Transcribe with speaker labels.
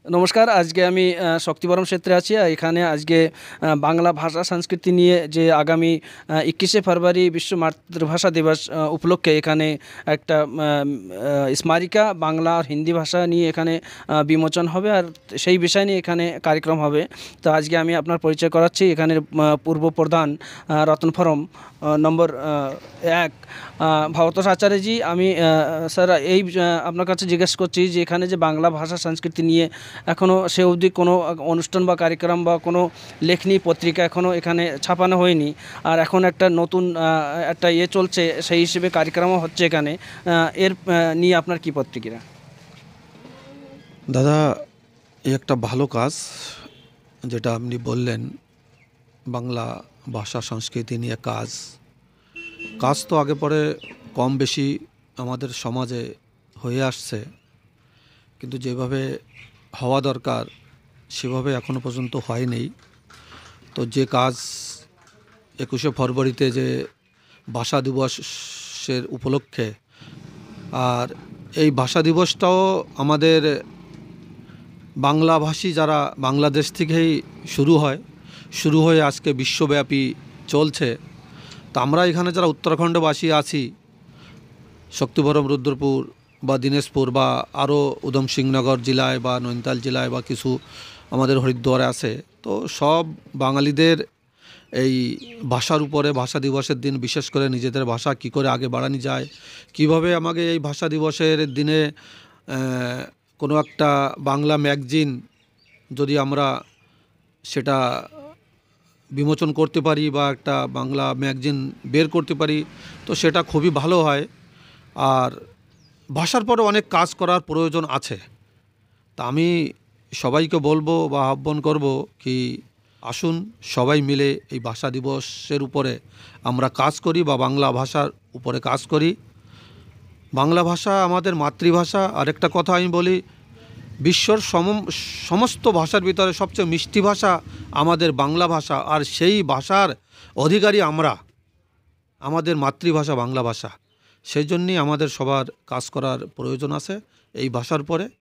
Speaker 1: নমস্কার। আজকে আমি শক্তিবরম ক্ষেত্রে আছি। এখানে আজকে বাংলা ভাষা সংস্কৃতি নিয়ে যে আগামী 21শে ফেব্রুয়ারি বিশ্ব মাতৃভাষা দিবস উপলক্ষে এখানে একটা স্মারিকা বাংলা আর হিন্দি ভাষা নিয়ে এখানে বিমোচন হবে, আর সেই বিষয় নিয়ে এখানে কার্যক্রম হবে। তো আজকে আমি আপনার পরিচয় করাচ্ছি এখানের পূর্ব প্রধান রতন ফরম নম্বর 1 ভবতোষ আচার্যজি। আমি স্যার এই আপনার কাছে জিজ্ঞেস করছি যে এখানে যে বাংলা ভাষা সংস্কৃতি নিয়ে এখনও সে অবধি কোনো অনুষ্ঠান বা কার্যক্রম বা কোনো লেখনী পত্রিকা এখনও এখানে ছাপানো হয়নি, আর এখন একটা নতুন একটা চলছে, সেই হিসেবে কার্যক্রমও হচ্ছে এখানে। এর নিয়ে আপনার কী প্রতিক্রিয়া?
Speaker 2: দাদা, এই একটা ভালো কাজ যেটা আপনি বললেন, বাংলা ভাষা সংস্কৃতি নিয়ে কাজ তো আগে পরে কম বেশি আমাদের সমাজে হয়ে আসছে, কিন্তু যেভাবে হওয়া দরকার সেভাবে এখনও পর্যন্ত হয়নি। তো যে কাজ 21শে ফেব্রুয়ারিতে যে ভাষা দিবসের উপলক্ষে, আর এই ভাষা দিবসটাও আমাদের বাংলাভাষী যারা বাংলাদেশ থেকেই শুরু হয়ে আজকে বিশ্বব্যাপী চলছে। তো আমরা এখানে যারা উত্তরাখণ্ডবাসী আছি, শক্তিবরম, রুদ্রপুর বা দিনাজপুর বা আরও উধমসিংনগর জেলায় বা নৈনিতাল জেলায় বা কিছু আমাদের হরিদ্বারে আছে, তো সব বাঙালিদের এই ভাষার উপরে ভাষা দিবসের দিন বিশেষ করে নিজেদের ভাষা কী করে আগে বাড়ানো যায়, কিভাবে আমাকে এই ভাষা দিবসের দিনে কোনো একটা বাংলা ম্যাগাজিন যদি আমরা সেটা বিমোচন করতে পারি বা একটা বাংলা ম্যাগাজিন বের করতে পারি, তো সেটা খুবই ভালো হয়। আর ভাষার পরে অনেক কাজ করার প্রয়োজন আছে। তা আমি সবাইকে বলবো বা আহ্বান করব কি, আসুন সবাই মিলে এই ভাষা দিবসের উপরে আমরা কাজ করি বা বাংলা ভাষার উপরে কাজ করি। বাংলা ভাষা আমাদের মাতৃভাষা। আরেকটা কথা আমি বলি, বিশ্বর সমস্ত ভাষার ভিতরে সবচেয়ে মিষ্টি ভাষা আমাদের বাংলা ভাষা, আর সেই ভাষার অধিকারী আমরা, আমাদের মাতৃভাষা বাংলা ভাষা। সেই জন্যই আমাদের সবার কাজ করার প্রয়োজন আছে এই ভাষার পরে।